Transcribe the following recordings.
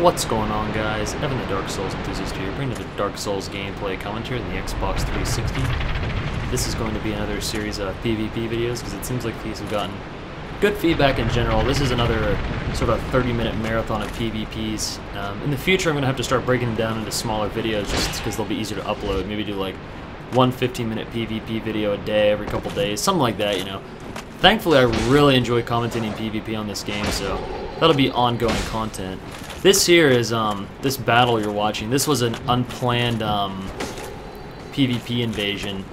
What's going on, guys? Evan the Dark Souls enthusiast here, bringing the Dark Souls gameplay commentary on the Xbox 360. This is going to be another series of PvP videos because it seems like these have gotten good feedback in general. This is another sort of 30-minute marathon of PvPs. In the future, I'm going to have to start breaking them down into smaller videos just because they'll be easier to upload. Maybe do like one 15-minute PvP video a day every couple days, something like that, you know. Thankfully, I really enjoy commentating PvP on this game, so that'll be ongoing content. This here is, this battle you're watching, this was an unplanned PvP invasion.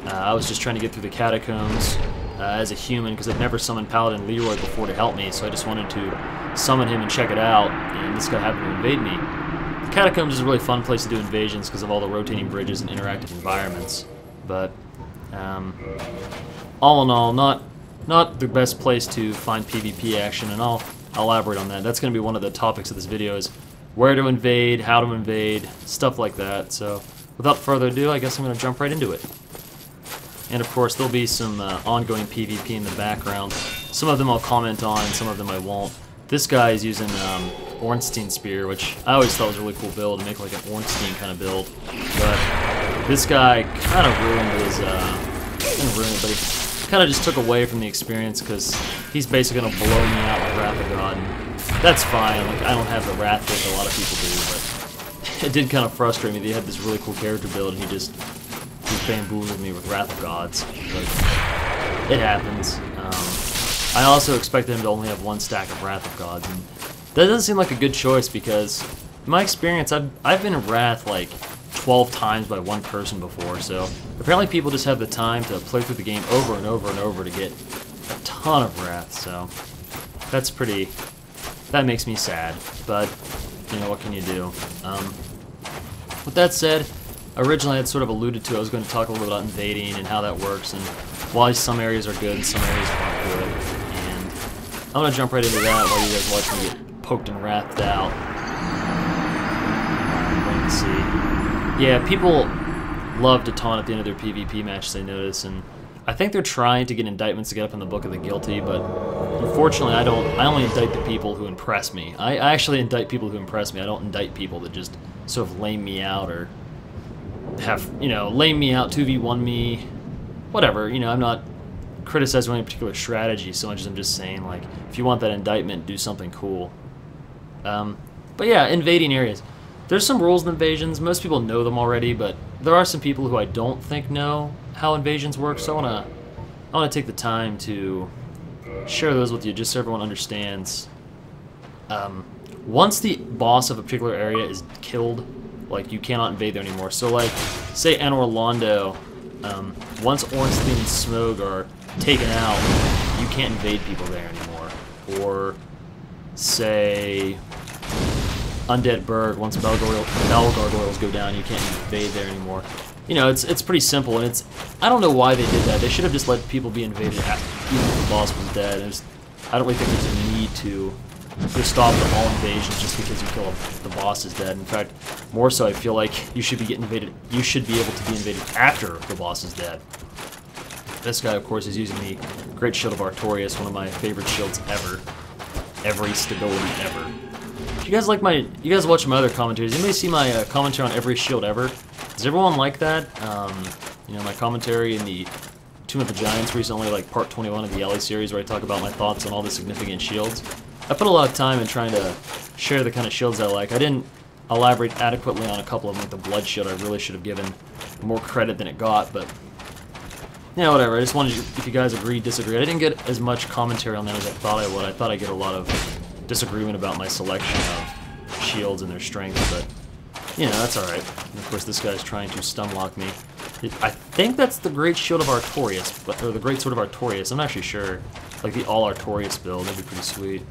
I was just trying to get through the catacombs as a human because I've never summoned Paladin Leroy before to help me, so I just wanted to summon him and check it out, and this guy happened to invade me. The catacombs is a really fun place to do invasions because of all the rotating bridges and interactive environments, but all in all, not the best place to find PvP action, and I'll elaborate on that. That's going to be one of the topics of this video, is where to invade, how to invade, stuff like that. So without further ado, I guess I'm going to jump right into it. And of course, there'll be some ongoing PvP in the background. Some of them I'll comment on, some of them I won't. This guy is using Ornstein Spear, which I always thought was a really cool build, to make like an Ornstein kind of build. But this guy kind of ruined his, but he kind of just took away from the experience because he's basically going to blow me out with Wrath of God. And that's fine, like I don't have the Wrath that a lot of people do, but it did kind of frustrate me that he had this really cool character build and he just bamboozled me with Wrath of Gods. But it happens. I also expected him to only have one stack of Wrath of Gods, and that doesn't seem like a good choice because, in my experience, I've been in Wrath like 12 times by one person before, so apparently people just have the time to play through the game over and over and over to get a ton of Wrath, so that makes me sad, but, you know, what can you do? With that said, originally I had sort of alluded to, I was going to talk a little bit about invading and how that works, and why some areas are good and some areas aren't good, and I'm going to jump right into that while you guys watch me get poked and wrathed out. Let's see. Yeah, people love to taunt at the end of their PvP matches, I notice, and I think they're trying to get indictments to get up in the Book of the Guilty, but unfortunately I only indict the people who impress me. I actually indict people who impress me. I don't indict people that just sort of lame me out or have, you know, lame me out, 2v1 me, whatever, you know, I'm not criticizing any particular strategy so much as I'm just saying, like, if you want that indictment, do something cool. But yeah, invading areas. There's some rules in invasions. Most people know them already, but there are some people who I don't think know how invasions work, so I wanna take the time to share those with you just so everyone understands. Once the boss of a particular area is killed, like, you cannot invade there anymore. So like, say Anor Londo, once Ornstein and Smough are taken out, you can't invade people there anymore. Or say Undead Burg, once Bell Gargoyles go down, you can't invade there anymore. You know, it's pretty simple, and I don't know why they did that. They should have just let people be invaded after, even if the boss was dead. I don't really think there's a need to stop all invasions just because you kill the boss is dead. In fact, more so, I feel like you should be invaded. You should be able to be invaded after the boss is dead. This guy, of course, is using the Great Shield of Artorias, one of my favorite shields ever. Every stability ever. You guys watch my other commentaries. Anybody see my commentary on every shield ever? Does everyone like that? You know, my commentary in the Tomb of the Giants recently, like part 21 of the Ellie series, where I talk about my thoughts on all the significant shields. I put a lot of time in trying to share the kind of shields I like. I didn't elaborate adequately on a couple of them, like the Blood Shield. I really should have given more credit than it got, but yeah, whatever. I just wanted you, if you guys agree, disagree. I didn't get as much commentary on that as I thought I would. I thought I'd get a lot of disagreement about my selection of shields and their strength, but you know, that's alright. And of course, this guy's trying to stunlock me. I think that's the Great Shield of Artorias, or the Great Sword of Artorias. I'm not actually sure. Like the all Artorias build, that'd be pretty sweet.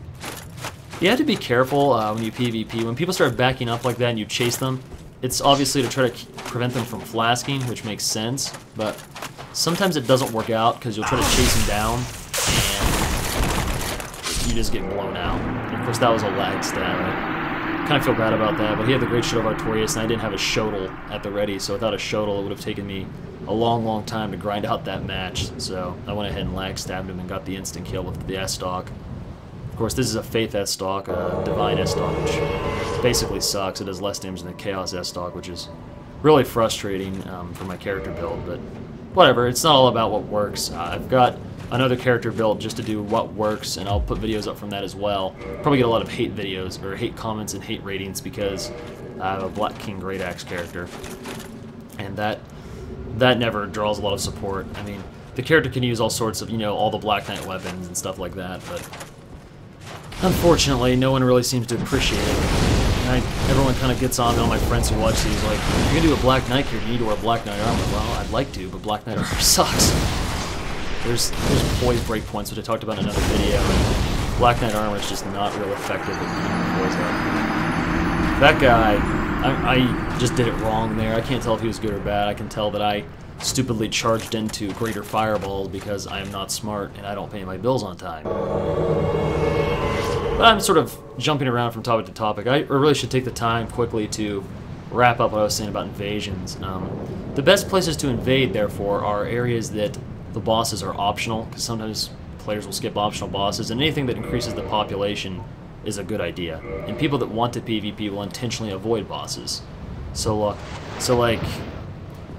You have to be careful when you PvP. When people start backing up like that and you chase them, it's obviously to try to prevent them from flasking, which makes sense, but sometimes it doesn't work out because you'll try to chase them down and you just get blown out. And of course, that was a lag stab. I kind of feel bad about that, but he had the Great Shield of Artorias, and I didn't have a Shodel at the ready, so without a Shodel, it would have taken me a long, long time to grind out that match. So I went ahead and lag stabbed him and got the instant kill with the Estoc. Of course, this is a Faith Estoc, a Divine Estoc, which basically sucks. It does less damage than the Chaos Estoc, which is really frustrating for my character build, but whatever, it's not all about what works. I've got another character built just to do what works, and I'll put videos up from that as well. Probably get a lot of hate videos, or hate comments and hate ratings, because I have a Black King Great Axe character, and that never draws a lot of support. I mean, the character can use all sorts of, you know, all the Black Knight weapons and stuff like that, but unfortunately, no one really seems to appreciate it. And everyone kind of gets on me, all my friends who watch these, like, if you're gonna do a Black Knight character, you need to wear Black Knight armor. Well, I'd like to, but Black Knight armor sucks. There's poise breakpoints, which I talked about in another video, and Black Knight armor is just not real effective at beating poise up. That guy, I just did it wrong there. I can't tell if he was good or bad. I can tell that I stupidly charged into greater fireballs because I am not smart and I don't pay my bills on time. But I'm sort of jumping around from topic to topic. I really should take the time quickly to wrap up what I was saying about invasions. The best places to invade, therefore, are areas that the bosses are optional, because sometimes players will skip optional bosses, and anything that increases the population is a good idea. And people that want to PvP will intentionally avoid bosses. So like,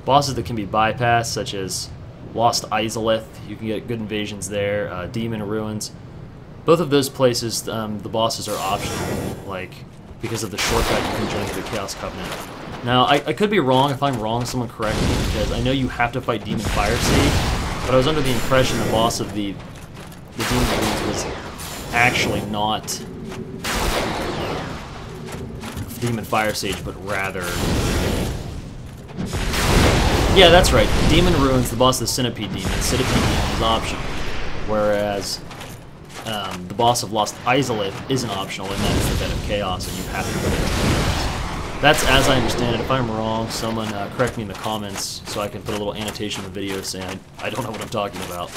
bosses that can be bypassed, such as Lost Izalith, you can get good invasions there, Demon Ruins. Both of those places, the bosses are optional, like, because of the shortcut you can join the Chaos Covenant. Now, I could be wrong. If I'm wrong, someone correct me, because I know you have to fight Demon Fire Sage, but I was under the impression the boss of the Demon Ruins was actually not Demon Fire Sage, but rather... Yeah, that's right. Demon Ruins, the boss of the Centipede Demon. Centipede Demon is optional, whereas the boss of Lost Izalith isn't optional, and that is the Bed of Chaos, and you have to put it in the That's as I understand it. If I'm wrong, someone correct me in the comments so I can put a little annotation in the video saying I don't know what I'm talking about.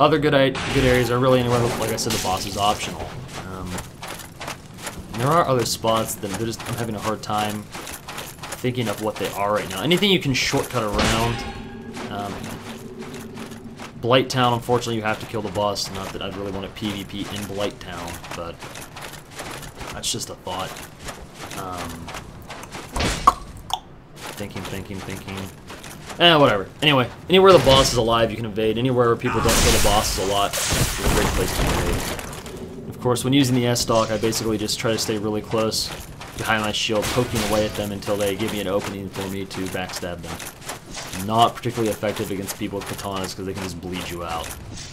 Other good areas are really anywhere, like I said, the boss is optional. There are other spots that I'm having a hard time thinking of what they are right now. Anything you can shortcut around. Blight Town, unfortunately, you have to kill the boss. Not that I'd really want to PvP in Blight Town, but that's just a thought. Thinking. Whatever. Anyway, anywhere the boss is alive, you can invade. Anywhere where people don't kill the bosses a lot is a great place to invade. Of course, when using the Estoc, I basically just try to stay really close behind my shield, poking away at them until they give me an opening for me to backstab them. Not particularly effective against people with katanas because they can just bleed you out.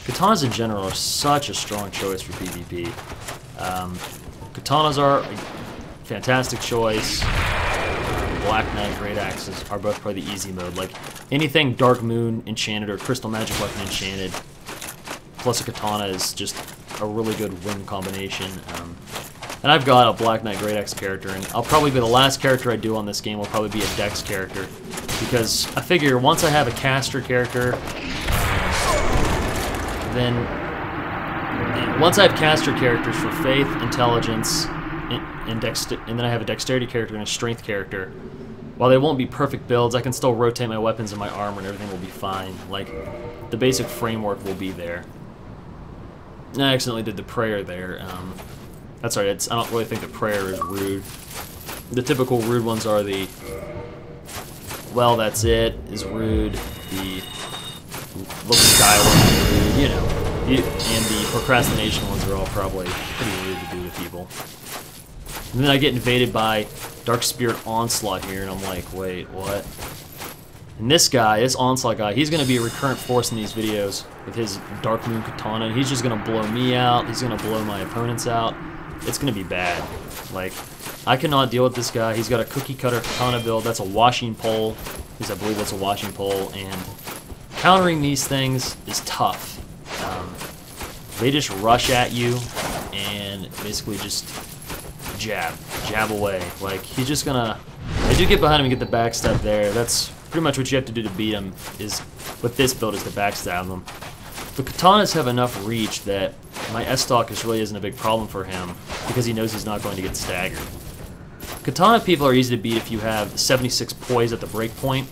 Katanas in general are such a strong choice for PvP. Katanas are a fantastic choice. Black Knight Great Axes are both probably the easy mode. Like anything Dark Moon enchanted or Crystal Magic Weapon enchanted plus a katana is just a really good win combination. And I've got a Black Knight Great Axe character, and I'll probably be the last character I do on this game will probably be a Dex character, because I figure once I have a caster character, then once I have caster characters for Faith, Intelligence, and then I have a Dexterity character and a Strength character. While they won't be perfect builds, I can still rotate my weapons and my armor, and everything will be fine. Like the basic framework will be there. I accidentally did the prayer there. That's right, I don't really think the prayer is rude. The typical rude ones are the, well, that's it, is rude, the look skyward is rude, you know, and the procrastination ones are all probably pretty rude to do to people. And then I get invaded by Dark Spirit Onslaught here, and I'm like, wait, what? And this guy, this Onslaught guy, he's going to be a recurrent force in these videos with his Dark Moon Katana, and he's just going to blow me out, he's going to blow my opponents out. It's going to be bad. Like, I cannot deal with this guy. He's got a cookie cutter katana build. That's a washing pole. At least I believe that's a washing pole. And countering these things is tough. They just rush at you and basically just jab away. Like, he's just going to... I do get behind him and get the backstab there. That's pretty much what you have to do to beat him, is with this build, is to backstab them. The katanas have enough reach that my Estoc really isn't a big problem for him, because he knows he's not going to get staggered. Katana people are easy to beat if you have 76 poise at the break point,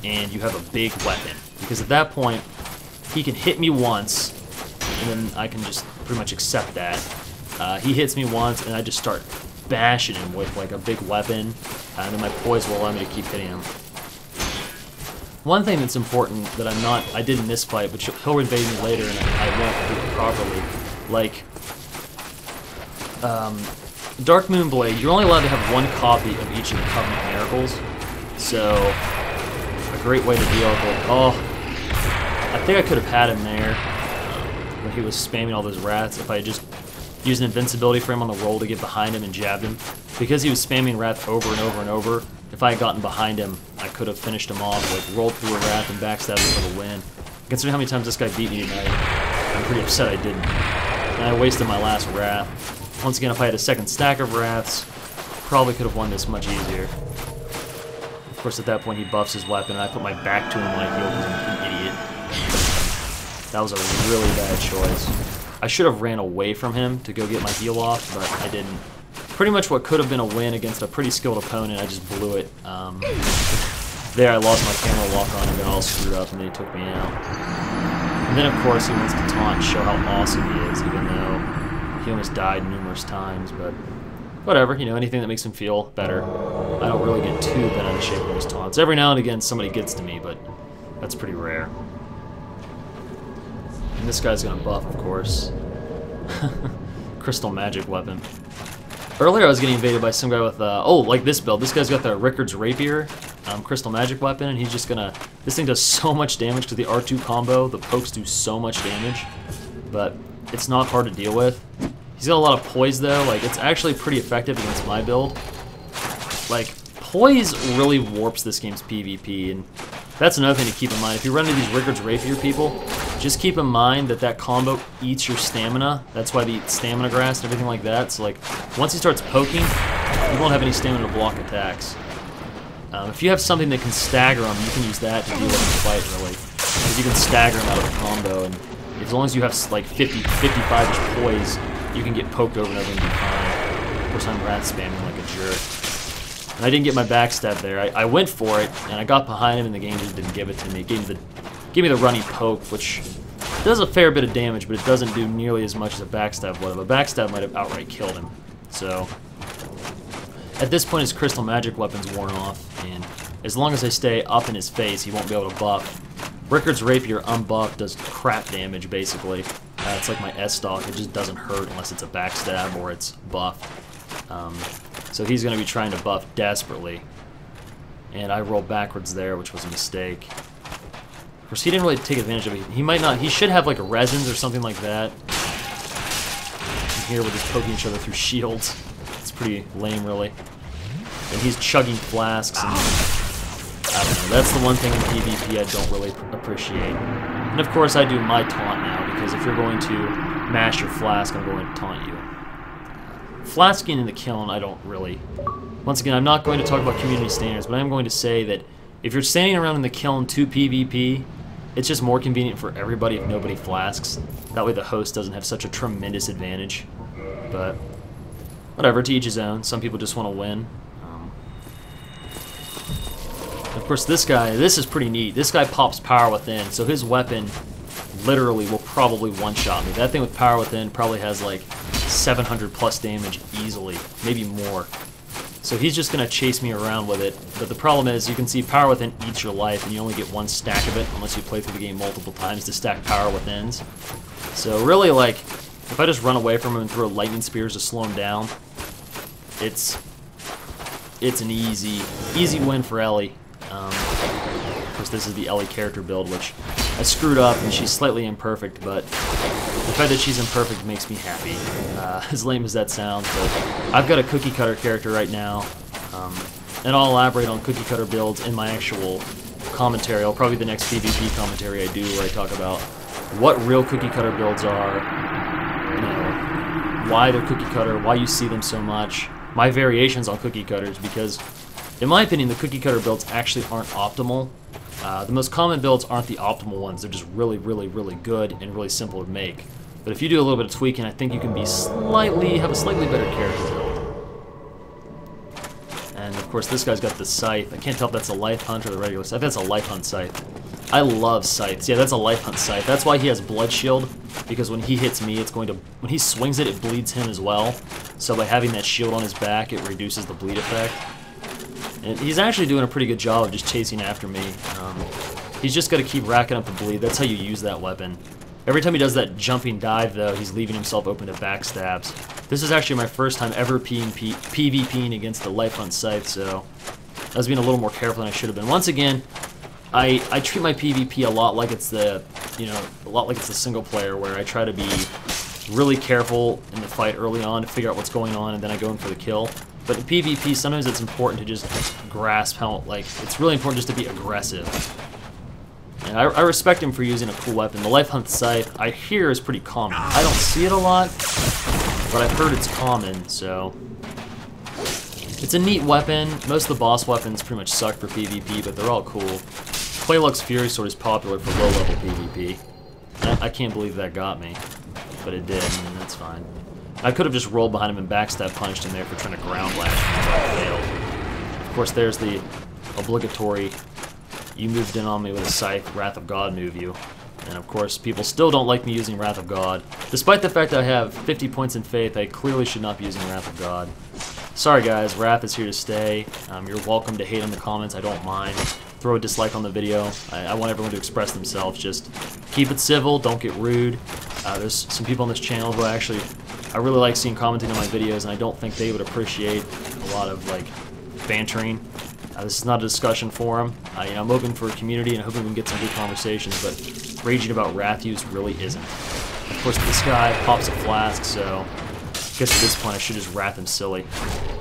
and you have a big weapon. Because at that point, he can hit me once, and then I can just pretty much accept that. He hits me once, and I just start bashing him with like a big weapon, and then my poise will allow me to keep hitting him. One thing that's important that I did in this fight, but he'll invade me later and I won't do it properly. Like, Dark Moonblade, you're only allowed to have one copy of each of the Covenant Miracles, so a great way to deal with it. Oh, I think I could have had him there when he was spamming all those rats if I had just used an invincibility frame on the roll to get behind him and jabbed him. Because he was spamming wrath over and over and over, if I had gotten behind him, I could have finished him off, like rolled through a wrath and backstabbed him for the win. Considering how many times this guy beat me tonight, I'm pretty upset I didn't. And I wasted my last wrath. Once again, if I had a second stack of wraths, probably could have won this much easier. Of course, at that point, he buffs his weapon, and I put my back to him when I heal because I'm an idiot. That was a really bad choice. I should have ran away from him to go get my heal off, but I didn't. Pretty much what could have been a win against a pretty skilled opponent, I just blew it. There I lost my camera lock on and got all screwed up, and then he took me out. And then, of course, he wants to taunt and show how awesome he is, even though he almost died numerous times, but whatever, you know, anything that makes him feel better. I don't really get too bent out of shape with his taunts. Every now and again, somebody gets to me, but that's pretty rare. And this guy's gonna buff, of course. Crystal magic weapon. Earlier I was getting invaded by some guy with, oh, like this build. This guy's got the Rickard's Rapier, crystal magic weapon, and he's just gonna... This thing does so much damage to the R2 combo. The pokes do so much damage, but it's not hard to deal with. He's got a lot of poise, though. Like, it's actually pretty effective against my build. Like, poise really warps this game's PvP, and that's another thing to keep in mind. If you run into these Rickard's Rapier people, just keep in mind that that combo eats your stamina. That's why they eat stamina grass and everything like that. So, like, once he starts poking, you won't have any stamina to block attacks. If you have something that can stagger him, you can use that to deal with the fight, really. Because you can stagger him out of the combo, and as long as you have, like, 55-ish poise, you can get poked over and over and be fine. Of course, I'm rat spamming like a jerk. And I didn't get my backstab there. I went for it, and I got behind him, and the game just didn't give it to me. It gave me the running poke, which does a fair bit of damage, but it doesn't do nearly as much as a backstab would have. A backstab might have outright killed him. So, at this point, his crystal magic weapon's worn off, and as long as I stay up in his face, he won't be able to buff. Rickard's Rapier unbuffed does crap damage, basically. It's like my Estoc. It just doesn't hurt unless it's a backstab or it's buffed. So he's going to be trying to buff desperately. And I rolled backwards there, which was a mistake. Of course, he didn't really take advantage of it. He might not. He should have like a resins or something like that. And here we're just poking each other through shields. It's pretty lame, really. And he's chugging flasks. And, I don't know. That's the one thing in PvP I don't really appreciate. And of course, I do my taunt now, because if you're going to mash your flask, I'm going to taunt you. Flasking in the kiln, I don't really... Once again, I'm not going to talk about community standards, but I'm going to say that if you're standing around in the kiln to PvP, it's just more convenient for everybody if nobody flasks. That way the host doesn't have such a tremendous advantage. But, whatever, to each his own. Some people just want to win. Of course, this guy, this is pretty neat. This guy pops Power Within, so his weapon literally will probably one-shot me. That thing with Power Within probably has like 700 plus damage easily, maybe more. So he's just going to chase me around with it. But the problem is, you can see Power Within eats your life, and you only get one stack of it unless you play through the game multiple times to stack Power Withins. So really, like, if I just run away from him and throw lightning spears to slow him down, it's an easy win for Ellie. Of course, this is the Ellie character build, which I screwed up, and she's slightly imperfect, but the fact that she's imperfect makes me happy. As lame as that sounds, but I've got a cookie cutter character right now, and I'll elaborate on cookie cutter builds in my actual commentary. I'll probably the next PvP commentary I do, where I talk about what real cookie cutter builds are, you know, why they're cookie cutter, why you see them so much, my variations on cookie cutters, because in my opinion, the cookie cutter builds actually aren't optimal. The most common builds aren't the optimal ones. They're just really, really, really good and really simple to make. But if you do a little bit of tweaking, I think you can be have a slightly better character build. And of course, this guy's got the scythe. I can't tell if that's a life hunt or the regular scythe. That's a life hunt scythe. I love scythes. Yeah, that's a life hunt scythe. That's why he has blood shield, because when he hits me, it's going to, when he swings it, it bleeds him as well. So by having that shield on his back, it reduces the bleed effect. And he's actually doing a pretty good job of just chasing after me. He's just got to keep racking up the bleed. That's how you use that weapon. Every time he does that jumping dive, though, he's leaving himself open to backstabs. This is actually my first time ever PvPing against the life hunt scythe, so I was being a little more careful than I should have been. Once again, I treat my PvP a lot like it's the, a lot like it's the single player, where I try to be really careful in the fight early on to figure out what's going on, and then I go in for the kill. But in PvP, sometimes it's important to just grasp how, like, it's really important just to be aggressive. And I respect him for using a cool weapon. The life hunt scythe, I hear, is pretty common. I don't see it a lot, but I've heard it's common, so it's a neat weapon. Most of the boss weapons pretty much suck for PvP, but they're all cool. Claylux Fury Sword is popular for low-level PvP. I can't believe that got me, but it did, and that's fine. I could have just rolled behind him and backstab punched him there for trying to ground lash, but I failed. Of course, there's the obligatory, you moved in on me with a scythe, Wrath of God move you. And of course, people still don't like me using Wrath of God. Despite the fact that I have 50 points in faith, I clearly should not be using Wrath of God. Sorry guys, Wrath is here to stay. You're welcome to hate in the comments, I don't mind. Throw a dislike on the video. I want everyone to express themselves. Just keep it civil, don't get rude. There's some people on this channel who I really like seeing commenting on my videos, and I don't think they would appreciate a lot of, like, bantering. This is not a discussion forum. I'm open for a community, and I hope we can get some good conversations, but raging about Wrath use really isn't. Of course, this guy pops a flask, so I guess at this point I should just Wrath him silly.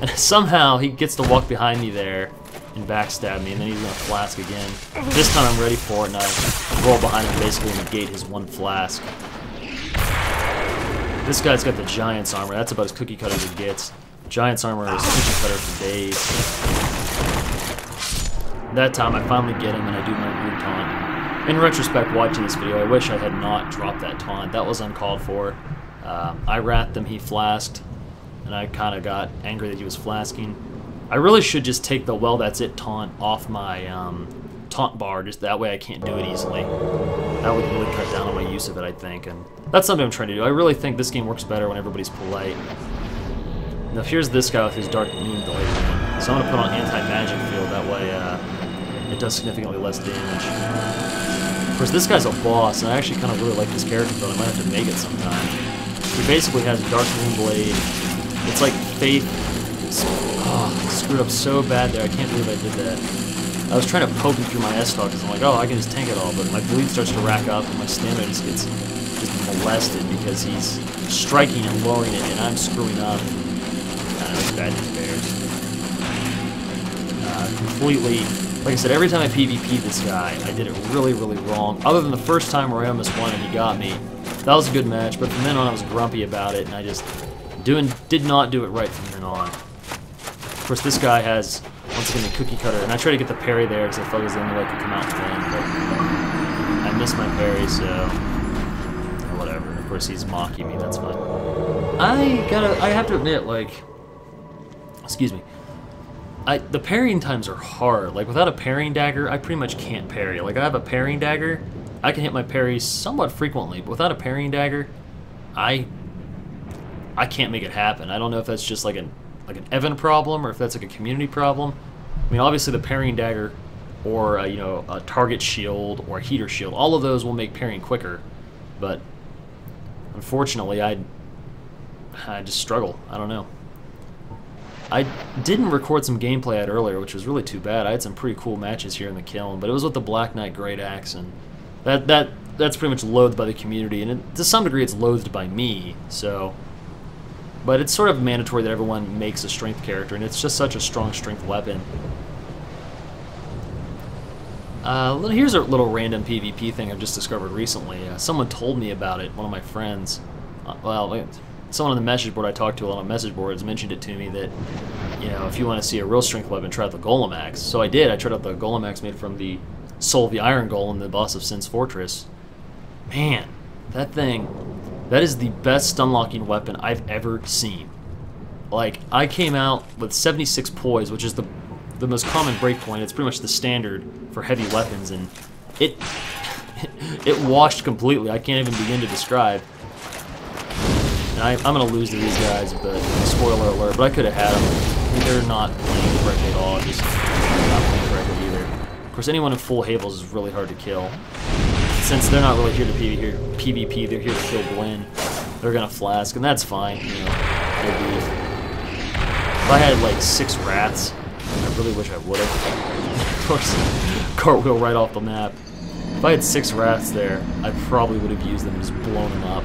And somehow he gets to walk behind me there and backstab me, and then he's going to flask again. This time I'm ready for it, and I roll behind him, basically negate his one flask. This guy's got the Giant's armor. That's about as cookie cutter as it gets. Giant's armor is cookie cutter for days. That time I finally get him and I do my weird taunt. In retrospect, watching this video, I wish I had not dropped that taunt. That was uncalled for. I wrathed him, he flasked, and I kind of got angry that he was flasking. I really should just take the well that's it taunt off my taunt bar, just that way I can't do it easily. That would really cut down on my use of it, I think, and that's something I'm trying to do. I really think this game works better when everybody's polite. Now here's this guy with his Dark Moon blade, so I'm going to put on Anti-Magic Field, that way it does significantly less damage. Of course, this guy's a boss, and I actually kind of really like this character, but I might have to make it sometime. He basically has a Dark Moon blade. It's like Faith. Oh, screwed up so bad there, I can't believe I did that. I was trying to poke him through my Estoc, because I'm like, oh, I can just tank it all, but my bleed starts to rack up, and my stamina just gets molested, because he's striking and lowering it, and I'm screwing up. That's bad news bears. Completely, like I said, every time I PvP'd this guy, I did it really, really wrong. Other than the first time where I almost won and he got me. That was a good match, but from then on I was grumpy about it, and I just did not do it right from then on. Of course, this guy has, once again, the cookie cutter, and I try to get the parry there because I thought it was the only way I could come out and win, but I missed my parry, so whatever. Of course, he's mocking me, that's fine. I have to admit, like, excuse me, the parrying times are hard. Like, without a parrying dagger, I pretty much can't parry. Like, I have a parrying dagger, I can hit my parries somewhat frequently, but without a parrying dagger, I can't make it happen. I don't know if that's just like an Evan problem or if that's like a community problem. I mean, obviously the parrying dagger or a target shield or a heater shield, all of those will make parrying quicker, but unfortunately I just struggle. I don't know. I didn't record some gameplay I had earlier, which was really too bad. I had some pretty cool matches here in the kiln, but it was with the Black Knight Great Axe, and that's pretty much loathed by the community, and to some degree it's loathed by me, so. But it's sort of mandatory that everyone makes a strength character, and it's just such a strong strength weapon. Here's a little random PvP thing I've just discovered recently. Someone told me about it, one of my friends. Someone on the message board I talked to on a message board has mentioned it to me that, if you want to see a real strength weapon, try out the Golem Axe. So I did. I tried out the Golem Axe made from the Soul of the Iron Golem, the boss of Sin's Fortress. Man, that thing, that is the best stun-locking weapon I've ever seen. Like, I came out with 76 poise, which is the most common breakpoint. It's pretty much the standard for heavy weapons, and it it washed completely. I can't even begin to describe. And I'm going to lose to these guys, but spoiler alert, but I could have had them. They're not playing correctly at all, just not playing correctly either. Of course, anyone in full Havels is really hard to kill. Since they're not really here to PvP, they're here to kill Gwen. They're going to flask, and that's fine, you know, no beef. If I had like 6 rats, I really wish I would have. Of course, cartwheel right off the map. If I had 6 rats there, I probably would have used them and just blown them up.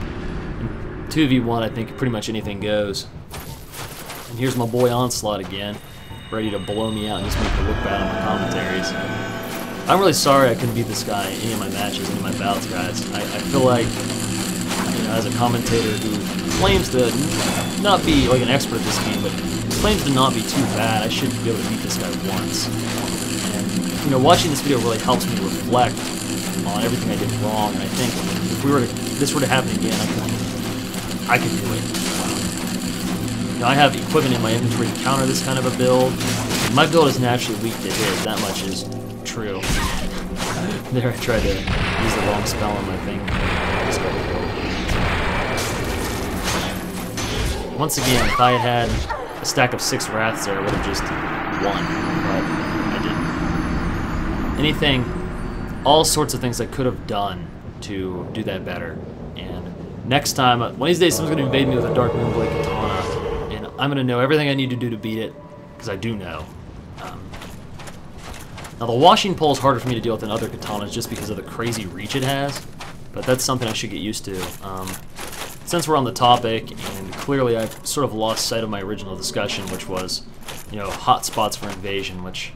2v1, I think pretty much anything goes. And here's my boy Onslaught again, ready to blow me out and just make me look bad on my commentaries. I'm really sorry I couldn't beat this guy in any of my matches, any of my bouts, guys. I feel like, you know, as a commentator who claims to not be like an expert at this game, but claims to not be too bad, I should be able to beat this guy once. And, you know, watching this video really helps me reflect on everything I did wrong, and I think if this were to happen again, I could do it. Now, I have equipment in my inventory to counter this kind of a build. My build is naturally weak to hit, that much is true. There, I tried to use the wrong spell on my thing. Once again, if I had had a stack of 6 Wraths there, I would have just won, but I didn't. Anything, all sorts of things I could have done to do that better. And next time, one of these days, someone's going to invade me with a Dark Moonblade Katana, and I'm going to know everything I need to do to beat it, because I do know. Now, the washing pole is harder for me to deal with than other katanas just because of the crazy reach it has, but that's something I should get used to. Since we're on the topic, and clearly I've sort of lost sight of my original discussion, which was, you know, hot spots for invasion, which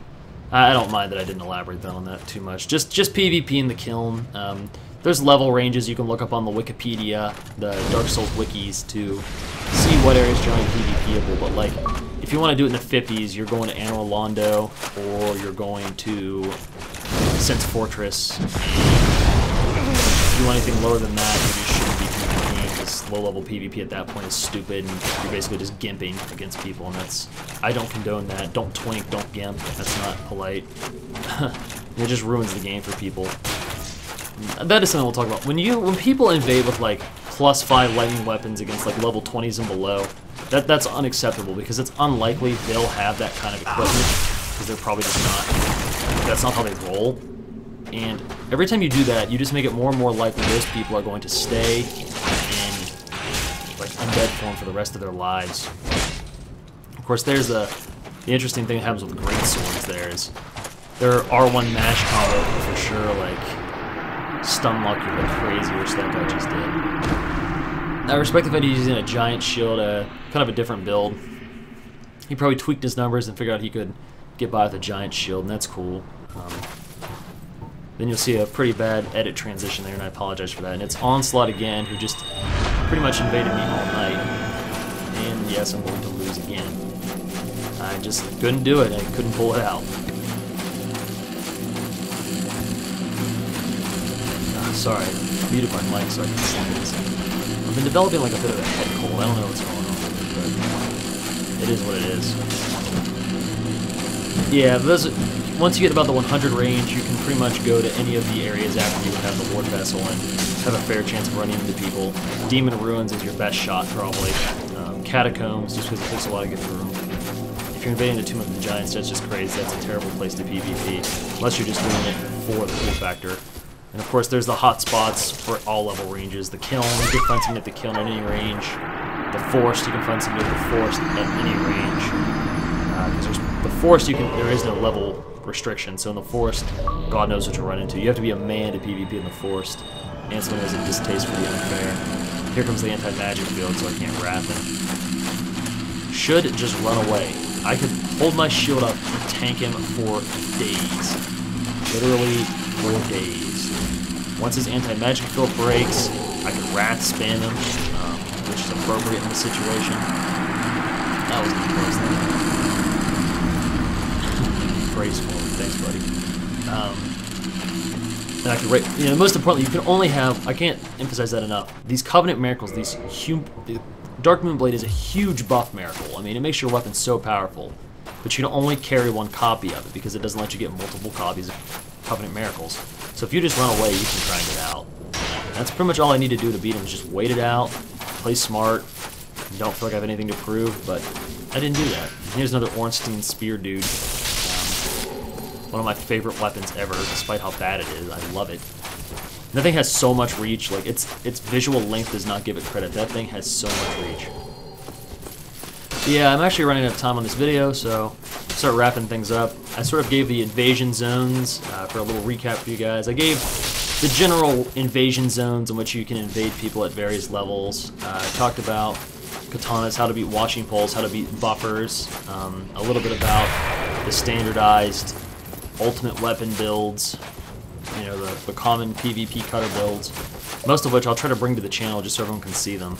I don't mind that I didn't elaborate on that too much. Just PvP in the kiln. There's level ranges you can look up on the Wikipedia, the Dark Souls wikis, to see what areas generally PvPable, but like, if you want to do it in the 50s, you're going to Anor Londo, or you're going to Sense Fortress. If you want anything lower than that, you just shouldn't be PvPing, because low-level PvP at that point is stupid, and you're basically just gimping against people, and that's... I don't condone that. Don't twink, don't gimp. That's not polite. It just ruins the game for people. That is something we'll talk about. When people invade with, like, +5 lightning weapons against, like, level 20s and below, that's unacceptable, because it's unlikely they'll have that kind of equipment, because they're probably just not, that's not how they roll. And every time you do that, you just make it more and more likely those people are going to stay in like undead form for the rest of their lives. Of course, there's the interesting thing that happens with great swords. There's their R1 mash combo for sure, like stun lock you like crazy, which that guy just did. I respect the fact he's using a giant shield, kind of a different build. He probably tweaked his numbers and figured out he could get by with a giant shield, and that's cool. Then you'll see a pretty bad edit transition there, and I apologize for that. And it's Onslaught again, who just pretty much invaded me all night. And yes, I'm going to lose again. I just couldn't do it, I couldn't pull it out. Sorry, I muted my mic so I can sneeze. I've been developing like a bit of a head cold. I don't know what's going on with it, but it is what it is. Yeah, once you get about the 100 range, you can pretty much go to any of the areas after you have the Ward Vessel and have a fair chance of running into people. Demon Ruins is your best shot, probably. Catacombs, just because it takes a while to get through them. If you're invading the Tomb of the Giants, that's just crazy. That's a terrible place to PvP, unless you're just doing it for the cool factor. And of course, there's the hot spots for all level ranges. The Kiln, you can find something at the Kiln at any range. The Forest, you can find something at the Forest at any range. Because the Forest, there is no level restriction. So in the Forest, God knows what you run into. You have to be a man to PvP in the Forest, and someone who has a distaste for the unfair. Here comes the anti-magic field, so I can't wrap him. Should just run away. I could hold my shield up and tank him for days. Literally for days. Once his anti-magic field breaks, I can wrath spam him, which is appropriate in the situation. That was the close thing. Praise for him. Thanks, buddy. And I can most importantly, you can only have, I can't emphasize that enough, these Covenant Miracles, the Dark Moonblade is a huge buff miracle. I mean, it makes your weapon so powerful, but you can only carry one copy of it because it doesn't let you get multiple copies Covenant Miracles. So if you just run away, you can grind it out. That's pretty much all I need to do to beat him, is just wait it out, play smart, don't feel like I have anything to prove, but I didn't do that. Here's another Ornstein Spear dude. One of my favorite weapons ever, despite how bad it is. I love it. That thing has so much reach. Like, its visual length does not give it credit. That thing has so much reach. But yeah, I'm actually running out of time on this video, so start wrapping things up. I sort of gave the invasion zones for a little recap for you guys. I gave the general invasion zones in which you can invade people at various levels. I talked about katanas, how to beat washing poles, how to beat buffers, a little bit about the standardized ultimate weapon builds, you know, the common PvP cutter builds, most of which I'll try to bring to the channel just so everyone can see them.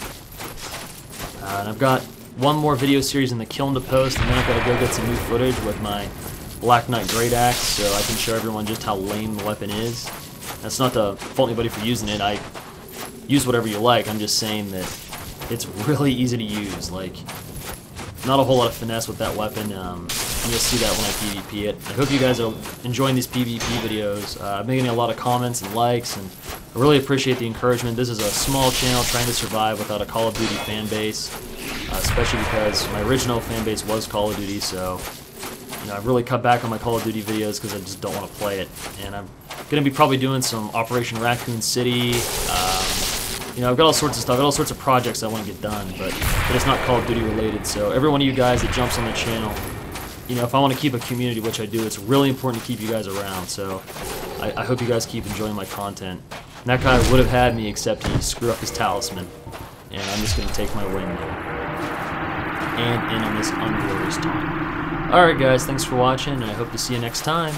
And I've got one more video series in the kiln to post, and then I've got to go get some new footage with my Black Knight Great Axe so I can show everyone just how lame the weapon is. That's not to fault anybody for using it. I use whatever you like. I'm just saying that it's really easy to use. Like, not a whole lot of finesse with that weapon. And you'll see that when I PvP it. I hope you guys are enjoying these PvP videos. I'm getting a lot of comments and likes, and I really appreciate the encouragement. This is a small channel trying to survive without a Call of Duty fan base, especially because my original fan base was Call of Duty, so you know, I've really cut back on my Call of Duty videos because I just don't want to play it. And I'm going to be probably doing some Operation Raccoon City. You know, I've got all sorts of stuff, I've got all sorts of projects I want to get done, but it's not Call of Duty related. So every one of you guys that jumps on the channel, you know, if I want to keep a community, which I do, it's really important to keep you guys around. So I hope you guys keep enjoying my content. And that guy would have had me, except he screwed up his talisman. And I'm just going to take my win now. And in on this unglorious time. Alright guys, thanks for watching, and I hope to see you next time.